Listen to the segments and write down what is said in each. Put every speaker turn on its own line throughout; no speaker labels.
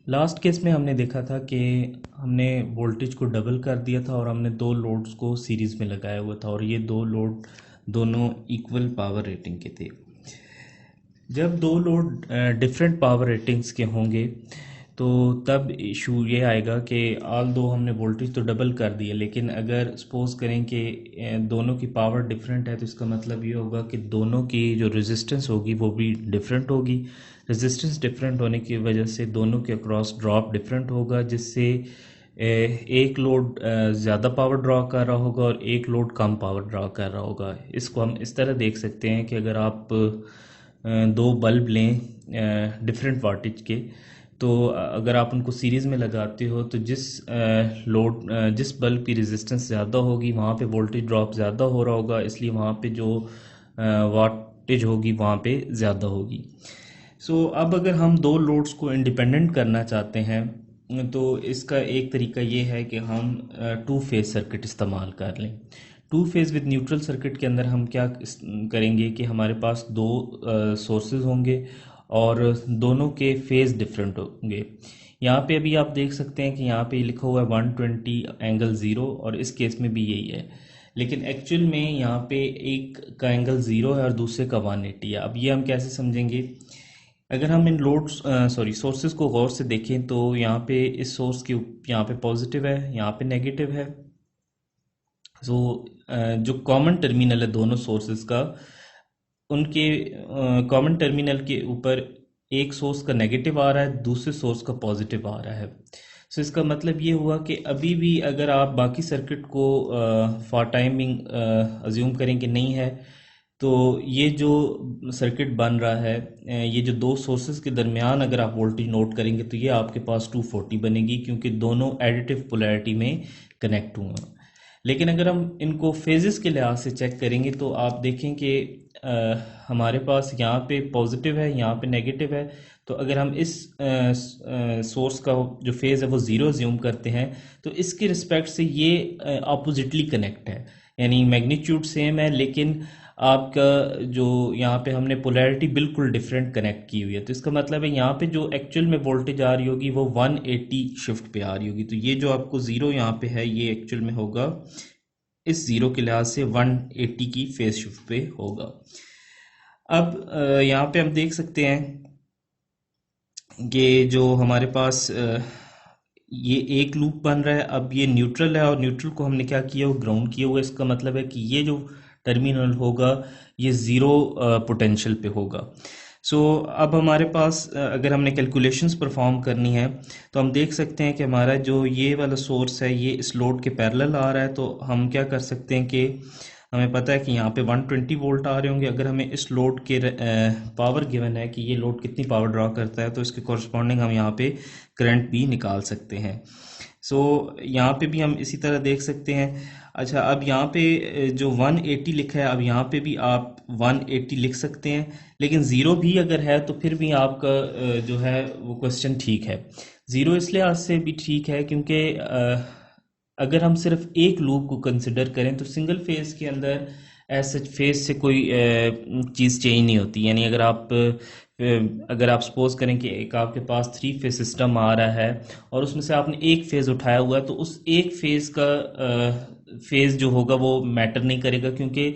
Last case में हमने देखा था कि हमने वोल्टेज को डबल कर दिया था और हमने दो लोड्स को सीरीज़ में लगाया हुआ था और ये दो लोड दोनों इक्वल पावर रेटिंग के थे। जब दो लोड डिफरेंट पावर रेटिंग्स के होंगे तो तब इशू ये आएगा कि ऑल दो हमने वोल्टेज तो डबल कर दिया, लेकिन अगर सपोज करें कि दोनों की पावर डिफरेंट है तो इसका मतलब ये होगा कि दोनों की जो रेजिस्टेंस होगी वो भी डिफरेंट होगी। रेजिस्टेंस डिफरेंट होने की वजह से दोनों के अक्रॉस ड्रॉप डिफरेंट होगा, जिससे एक लोड ज़्यादा पावर ड्रॉ कर रहा होगा और एक लोड कम पावर ड्रॉ कर रहा होगा। इसको हम इस तरह देख सकते हैं कि अगर आप दो बल्ब लें डिफरेंट वाटेज के, तो अगर आप उनको सीरीज़ में लगाते हो तो जिस बल्ब की रेजिस्टेंस ज़्यादा होगी वहाँ पे वोल्टेज ड्रॉप ज़्यादा हो रहा होगा, इसलिए वहाँ पे जो वाटेज होगी वहाँ पे ज़्यादा होगी। अब अगर हम दो लोड्स को इंडिपेंडेंट करना चाहते हैं तो इसका एक तरीका ये है कि हम टू फेज सर्किट इस्तेमाल कर लें। Two phase with neutral circuit के अंदर हम क्या करेंगे कि हमारे पास दो सोर्सेज होंगे और दोनों के फेज डिफरेंट होंगे। यहाँ पे अभी आप देख सकते हैं कि यहाँ पे लिखा हुआ है 120 एंगल 0 और इस केस में भी यही है, लेकिन एक्चुअल में यहाँ पे एक का एंगल 0 है और दूसरे का 180 है। अब ये हम कैसे समझेंगे? अगर हम इन सोर्सेज को गौर से देखें तो यहाँ पे इस सोर्स के यहाँ पे पॉजिटिव है, यहाँ पे नेगेटिव है। सो जो कॉमन टर्मिनल है दोनों सोर्सेज का, उनके कॉमन टर्मिनल के ऊपर एक सोर्स का नेगेटिव आ रहा है, दूसरे सोर्स का पॉजिटिव आ रहा है। इसका मतलब ये हुआ कि अभी भी अगर आप बाकी सर्किट को फॉर टाइमिंग अज्यूम करें कि नहीं है, तो ये जो सर्किट बन रहा है, ये जो दो सोर्सेज के दरमियान अगर आप वोल्टेज नोट करेंगे तो ये आपके पास 240 बनेगी, क्योंकि दोनों एडिटिव पोलैरिटी में कनेक्ट हुए हैं। लेकिन अगर हम इनको फेजेस के लिहाज से चेक करेंगे तो आप देखें कि हमारे पास यहाँ पे पॉजिटिव है, यहाँ पे नेगेटिव है। तो अगर हम इस सोर्स का जो फेज़ है वो ज़ीरो ज्यूम करते हैं तो इसके रिस्पेक्ट से ये अपोजिटली कनेक्ट है, यानी मैग्नीट्यूड सेम है, लेकिन आपका जो यहाँ पे हमने पोलैरिटी बिल्कुल डिफरेंट कनेक्ट की हुई है। तो इसका मतलब है यहाँ पे जो एक्चुअल में वोल्टेज आ रही होगी वो 180 शिफ्ट पे आ रही होगी। तो ये जो आपको ज़ीरो यहाँ पे है ये एक्चुअल में होगा इस ज़ीरो के लिहाज से 180 की फेज शिफ्ट पे होगा। अब यहाँ पे हम देख सकते हैं कि जो हमारे पास ये एक लूप बन रहा है। अब ये न्यूट्रल है और न्यूट्रल को हमने क्या किया, वो ग्राउंड किया हुआ है। इसका मतलब है कि ये जो टर्मिनल होगा ये ज़ीरो पोटेंशियल पे होगा। अब हमारे पास अगर हमने कैलकुलेशंस परफॉर्म करनी है तो हम देख सकते हैं कि हमारा जो ये वाला सोर्स है ये इस लोड के पैरेलल आ रहा है। तो हम क्या कर सकते हैं कि हमें पता है कि यहाँ पे 120 वोल्ट आ रहे होंगे। अगर हमें इस लोड के पावर गिवन है कि ये लोड कितनी पावर ड्रॉ करता है, तो इसके कॉरस्पॉन्डिंग हम यहाँ पे करंट भी निकाल सकते हैं। यहाँ पे भी हम इसी तरह देख सकते हैं। अच्छा, अब यहाँ पे जो 180 लिखा है, अब यहाँ पे भी आप 180 लिख सकते हैं, लेकिन ज़ीरो भी अगर है तो फिर भी आपका जो है वो क्वेश्चन ठीक है। ज़ीरो इस लिहाज से भी ठीक है क्योंकि अगर हम सिर्फ एक लूप को कंसिडर करें तो सिंगल फेज के अंदर ऐसे फेज से कोई चीज़ चेंज नहीं होती। यानी अगर आप सपोज करें कि एक आपके पास थ्री फेज सिस्टम आ रहा है और उसमें से आपने एक फेज उठाया हुआ है, तो उस एक फेज का फेज जो होगा वो मैटर नहीं करेगा, क्योंकि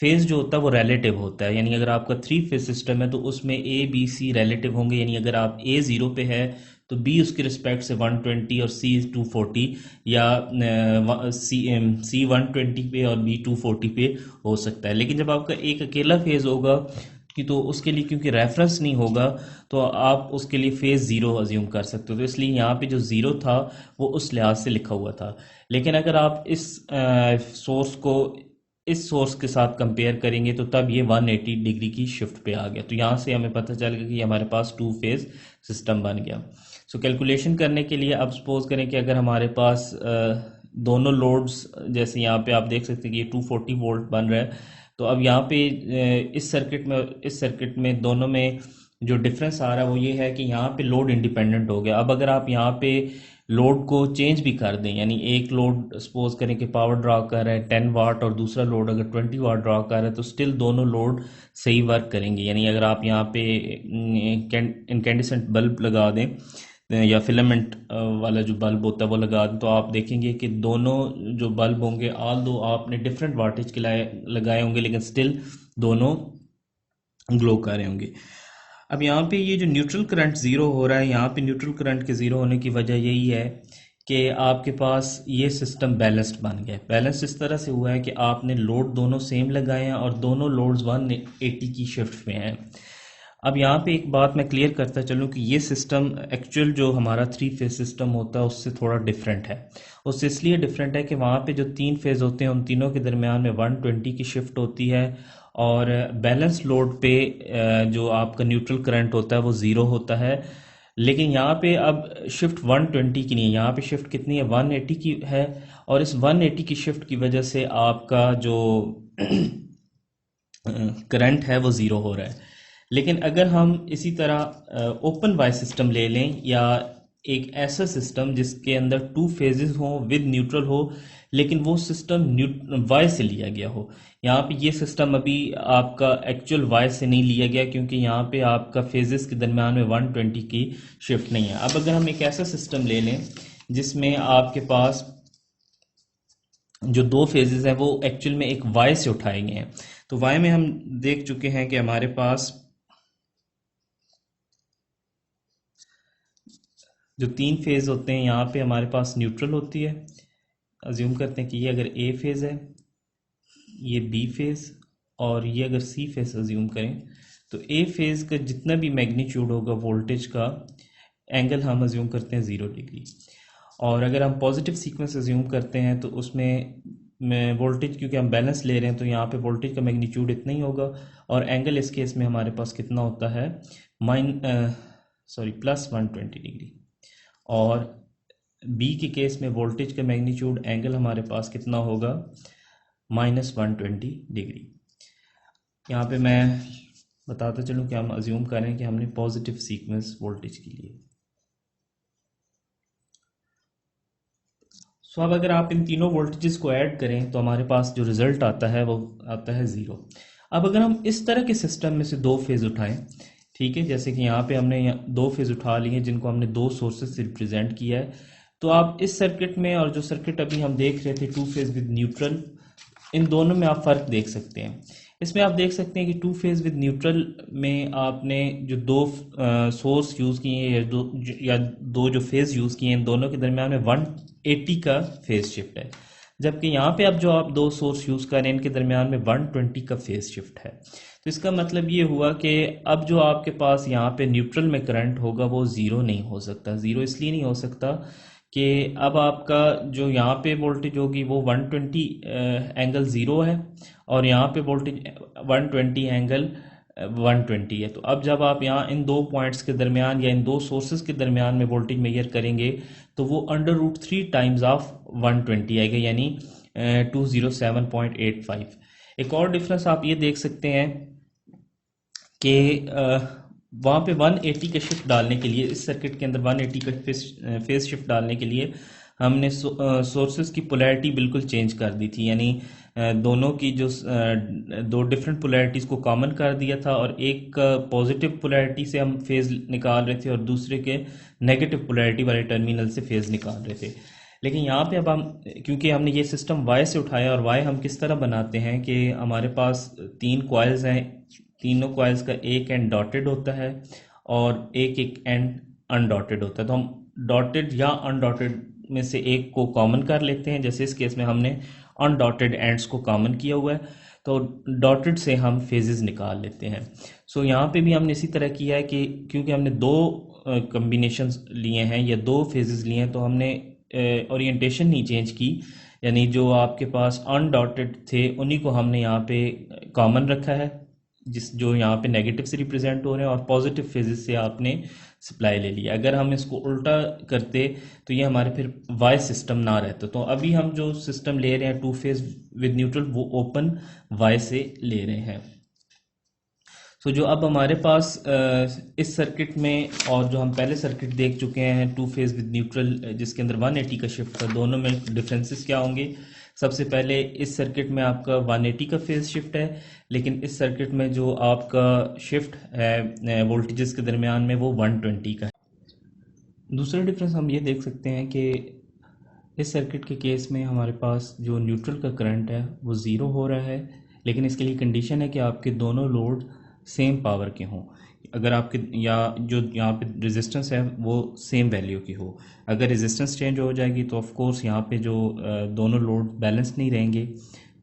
फेज जो होता है वो रिलेटिव होता है। यानी अगर आपका थ्री फेज सिस्टम है तो उसमें ए बी सी रिलेटिव होंगे। यानी अगर आप ए ज़ीरो पे है तो बी उसके रिस्पेक्ट से 120 और सी 240, या सी 120 पे और बी 240 पे हो सकता है। लेकिन जब आपका एक अकेला फेज होगा कि तो उसके लिए क्योंकि रेफरेंस नहीं होगा तो आप उसके लिए फेज ज़ीरो अज्यूम कर सकते हो। तो इसलिए यहाँ पे जो ज़ीरो था वो उस लिहाज से लिखा हुआ था। लेकिन अगर आप सोर्स को इस सोर्स के साथ कंपेयर करेंगे तो तब ये 180 डिग्री की शिफ्ट पे आ गया। तो यहाँ से हमें पता चल गया कि हमारे पास टू फेज सिस्टम बन गया। कैलकुलेशन करने के लिए अब सपोज करें कि अगर हमारे पास दोनों लोड्स, जैसे यहाँ पे आप देख सकते हैं कि ये 240 वोल्ट बन रहा है, तो अब यहाँ पे इस सर्किट में दोनों में जो डिफरेंस आ रहा है वो ये है कि यहाँ पे लोड इंडिपेंडेंट हो गया। अब अगर आप यहाँ पे लोड को चेंज भी कर दें, यानी एक लोड सपोज करें कि पावर ड्रॉ कर रहा है 10 वाट और दूसरा लोड अगर 20 वाट ड्रॉ कर रहा है, तो स्टिल दोनों लोड सही वर्क करेंगे। यानी अगर आप यहाँ पे इनकैंडिसेंट बल्ब लगा दें या फिलामेंट वाला जो बल्ब होता है वो लगा दें, तो आप देखेंगे कि दोनों जो बल्ब होंगे, ऑल दो आपने डिफरेंट वाटेज के लगाए होंगे, लेकिन स्टिल दोनों ग्लो कर रहे होंगे। अब यहाँ पे ये जो न्यूट्रल करंट ज़ीरो हो रहा है, यहाँ पे न्यूट्रल करंट के ज़ीरो होने की वजह यही है कि आपके पास ये सिस्टम बैलेंस्ड बन गया है। बैलेंस इस तरह से हुआ है कि आपने लोड दोनों सेम लगाए हैं और दोनों लोड्स 180 की शिफ्ट में हैं। अब यहाँ पे एक बात मैं क्लियर करता चलूँ कि ये सिस्टम एक्चुअल जो हमारा 3 फेज सिस्टम होता है उससे थोड़ा डिफरेंट है। उससे इसलिए डिफरेंट है कि वहाँ पे जो 3 फेज होते हैं उन तीनों के दरमियान में 120 की शिफ्ट होती है, और बैलेंस लोड पे जो आपका न्यूट्रल करंट होता है वो ज़ीरो होता है। लेकिन यहाँ पे अब शिफ्ट 120 की नहीं है, यहाँ पे शिफ्ट कितनी है, 180 की है। और इस 180 की शिफ्ट की वजह से आपका जो करंट है वो ज़ीरो हो रहा है। लेकिन अगर हम इसी तरह ओपन वाई सिस्टम ले लें, या एक ऐसा सिस्टम जिसके अंदर 2 फेजेस हों विद न्यूट्रल हो, लेकिन वो सिस्टम वाई से लिया गया हो। यहाँ पे ये सिस्टम अभी आपका एक्चुअल वाई से नहीं लिया गया, क्योंकि यहाँ पे आपका फेजेस के दरमियान में 120 की शिफ्ट नहीं है। अब अगर हम एक ऐसा सिस्टम ले लें जिसमें आपके पास जो 2 फेजेस हैं वो एक्चुअल में एक वाई से उठाए गए हैं, तो वाई में हम देख चुके हैं कि हमारे पास जो 3 फेज होते हैं, यहाँ पे हमारे पास न्यूट्रल होती है। अज्यूम करते हैं कि ये अगर ए फेज है, ये बी फेज, और ये अगर सी फेज अज्यूम करें, तो ए फेज का जितना भी मैग्नीट्यूड होगा वोल्टेज का, एंगल हम अज्यूम करते हैं 0 डिग्री। और अगर हम पॉजिटिव सीक्वेंस अज्यूम करते हैं तो उसमें वोल्टेज, क्योंकि हम बैलेंस ले रहे हैं तो यहाँ पे वोल्टेज का मैग्नीट्यूड इतना ही होगा, और एंगल इस केस में हमारे पास कितना होता है, +120 डिग्री। और बी के केस में वोल्टेज का मैग्नीट्यूड एंगल हमारे पास कितना होगा, -120 डिग्री। यहाँ पे मैं बताता चलूँ कि हम अज्यूम करें कि हमने पॉजिटिव सीक्वेंस वोल्टेज के लिए। सो अब अगर आप इन तीनों वोल्टेजेस को ऐड करें तो हमारे पास जो रिजल्ट आता है वो आता है 0। अब अगर हम इस तरह के सिस्टम में से 2 फेज उठाएं, ठीक है, जैसे कि यहाँ पे हमने 2 फेज उठा लिए जिनको हमने 2 सोर्सेज से रिप्रेजेंट किया है, तो आप इस सर्किट में और जो सर्किट अभी हम देख रहे थे 2 फेज विद न्यूट्रल, इन दोनों में आप फ़र्क देख सकते हैं। इसमें आप देख सकते हैं कि 2 फेज विद न्यूट्रल में आपने जो 2 सोर्स यूज़ किए हैं, या दो जो फेज़ यूज़ किए हैं, इन दोनों के दरमियान में 180 का फेज़ शिफ्ट है। जबकि यहाँ पे अब जो आप 2 सोर्स यूज़ कर रहे हैं इनके दरमियान में 120 का फेज़ शिफ्ट है। तो इसका मतलब ये हुआ कि अब जो आपके पास यहाँ पे न्यूट्रल में करंट होगा वो ज़ीरो नहीं हो सकता। ज़ीरो इसलिए नहीं हो सकता कि अब आपका जो यहाँ पे वोल्टेज होगी वो 120 एंगल 0 है, और यहाँ पे वोल्टेज 120 एंगल 120 है। तो अब जब आप यहाँ इन 2 पॉइंट्स के दरमियान या इन 2 सोर्सेज के दरमियान में वोल्टेज मेजर करेंगे तो वो √3 टाइम्स ऑफ 120 आएगा, यानी 207.85। एक और डिफरेंस आप ये देख सकते हैं कि वहाँ पे 180 का शिफ्ट डालने के लिए, इस सर्किट के अंदर 180 का फेज शिफ्ट डालने के लिए हमने सोर्सेज की पोलैरिटी बिल्कुल चेंज कर दी थी, यानी दोनों की जो 2 डिफरेंट पोलैरिटीज़ को कॉमन कर दिया था, और एक पॉजिटिव पोलैरिटी से हम फेज़ निकाल रहे थे और दूसरे के नेगेटिव पोलैरिटी वाले टर्मिनल से फेज़ निकाल रहे थे। लेकिन यहाँ पे अब हम, क्योंकि हमने ये सिस्टम वाई से उठाया, और वाई हम किस तरह बनाते हैं कि हमारे पास 3 कॉइल्स हैं, तीनों कॉइल्स का एक एंड डॉटेड होता है और एक एक एंड अनडॉटेड होता है। तो हम डॉटेड या अनडॉटेड में से एक को कॉमन कर लेते हैं, जैसे इस केस में हमने अनडॉटेड एंड्स को कॉमन किया हुआ है, तो डॉटेड से हम फेजेस निकाल लेते हैं। सो यहाँ पे भी हमने इसी तरह किया है कि क्योंकि हमने 2 कम्बिनेशंस लिए हैं या 2 फेजेस लिए हैं, तो हमने ओरिएंटेशन नहीं चेंज की, यानी जो आपके पास अनडॉटेड थे उन्हीं को हमने यहाँ पे कॉमन रखा है, जो यहाँ पे नेगेटिव से रिप्रेजेंट हो रहे हैं, और पॉजिटिव फेजेस से आपने सप्लाई ले लिया। अगर हम इसको उल्टा करते तो ये हमारे फिर वाई सिस्टम ना रहता। तो अभी हम जो सिस्टम ले रहे हैं 2 फेज विद न्यूट्रल, वो ओपन वाई से ले रहे हैं। सो जो अब हमारे पास इस सर्किट में, और जो हम पहले सर्किट देख चुके हैं 2 फेज विद न्यूट्रल जिसके अंदर 180 का शिफ्ट था, दोनों में डिफरेंसेस क्या होंगे। सबसे पहले इस सर्किट में आपका 180 का फेज शिफ्ट है, लेकिन इस सर्किट में जो आपका शिफ्ट है वोल्टेजेस के दरमियान में वो 120 का है। दूसरा डिफरेंस हम ये देख सकते हैं कि इस सर्किट के केस में हमारे पास जो न्यूट्रल का करंट है वो ज़ीरो हो रहा है, लेकिन इसके लिए कंडीशन है कि आपके दोनों लोड सेम पावर के हों, अगर आपके या जो यहाँ पे रेजिस्टेंस है वो सेम वैल्यू की हो। अगर रेजिस्टेंस चेंज हो जाएगी तो ऑफ कोर्स यहाँ पे जो दोनों लोड बैलेंस नहीं रहेंगे,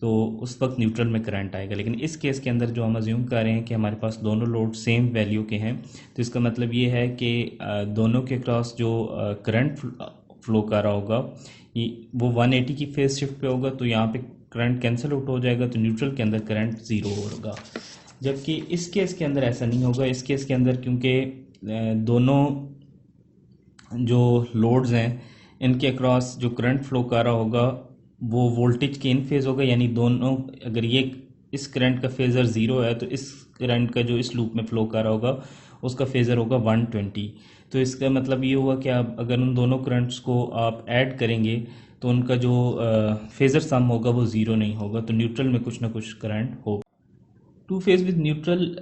तो उस वक्त न्यूट्रल में करंट आएगा। लेकिन इस केस के अंदर जो हम अज्यूम कर रहे हैं कि हमारे पास दोनों लोड सेम वैल्यू के हैं, तो इसका मतलब ये है कि दोनों के क्रॉस जो करंट फ्लो कर रहा होगा वो 180 की फेज शिफ्ट पे होगा, तो यहाँ पे करंट कैंसिल आउट हो जाएगा, तो न्यूट्रल के अंदर करंट ज़ीरो होगा। जबकि इस केस के अंदर ऐसा नहीं होगा। इस केस के अंदर क्योंकि दोनों जो लोड्स हैं इनके अक्रॉस जो करंट फ्लो कर रहा होगा वो वोल्टेज के इन फेज़ होगा, यानी दोनों, अगर ये इस करंट का फेज़र ज़ीरो है तो इस करंट का जो इस लूप में फ्लो कर रहा होगा उसका फेज़र होगा 120। तो इसका मतलब ये हुआ कि आप अगर उन दोनों करंट्स को आप ऐड करेंगे तो उनका जो फेज़र सम होगा वो ज़ीरो नहीं होगा, तो न्यूट्रल में कुछ ना कुछ करंट होगा। टू फेज़ विद न्यूट्रल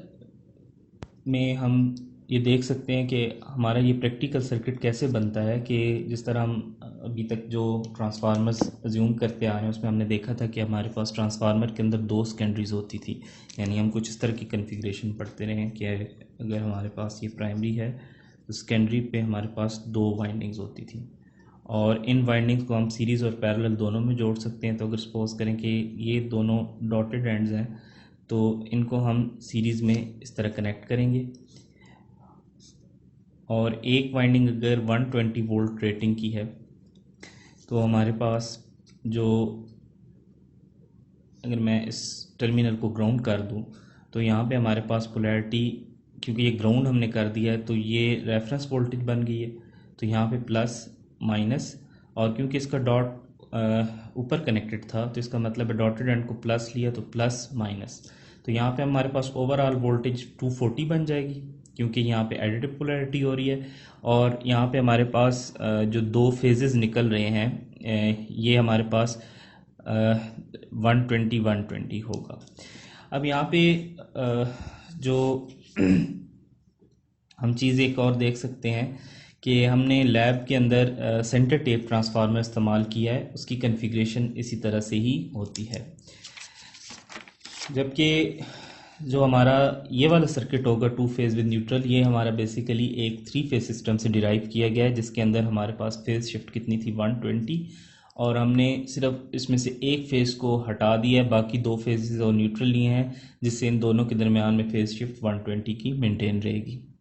में हम ये देख सकते हैं कि हमारा ये प्रैक्टिकल सर्किट कैसे बनता है, कि जिस तरह हम अभी तक जो ट्रांसफार्मर्स अज्यूम करते आ रहे हैं उसमें हमने देखा था कि हमारे पास ट्रांसफार्मर के अंदर दो सेकेंडरीज होती थी। यानी हम कुछ इस तरह की कन्फिग्रेशन पढ़ते रहे कि अगर हमारे पास ये प्राइमरी है तो सेकेंडरी पे हमारे पास दो वाइंडिंग्स होती थी, और इन वाइंडिंग्स को हम सीरीज़ और पैरेलल दोनों में जोड़ सकते हैं। तो अगर सपोज़ करें कि ये दोनों डॉटेड एंड्स हैं तो इनको हम सीरीज़ में इस तरह कनेक्ट करेंगे, और एक वाइंडिंग अगर 120 वोल्ट रेटिंग की है तो हमारे पास जो, अगर मैं इस टर्मिनल को ग्राउंड कर दूं तो यहाँ पे हमारे पास पोलैरिटी, क्योंकि ये ग्राउंड हमने कर दिया है तो ये रेफरेंस वोल्टेज बन गई है, तो यहाँ पे प्लस माइनस, और क्योंकि इसका डॉट ऊपर कनेक्टेड था तो इसका मतलब है डॉटेड एंड को प्लस लिया तो प्लस माइनस, तो यहाँ पे हमारे पास ओवरऑल वोल्टेज 240 बन जाएगी, क्योंकि यहाँ पे एडिटिव पोलैरिटी हो रही है। और यहाँ पे हमारे पास जो दो फेजेस निकल रहे हैं ये हमारे पास 120 होगा। अब यहाँ पे जो हम चीज़ एक और देख सकते हैं कि हमने लैब के अंदर सेंटर टेप ट्रांसफार्मर इस्तेमाल किया है, उसकी कॉन्फ़िगरेशन इसी तरह से ही होती है। जबकि जो हमारा ये वाला सर्किट होगा टू फेज़ विद न्यूट्रल, ये हमारा बेसिकली एक थ्री फेज़ सिस्टम से डिराइव किया गया है, जिसके अंदर हमारे पास फेज़ शिफ्ट कितनी थी 120, और हमने सिर्फ इसमें से एक फेज़ को हटा दिया है, बाकी दो फेजेस और न्यूट्रल लिए हैं, जिससे इन दोनों के दरमियान में फेज़ शिफ्ट 120 की मेंटेन रहेगी।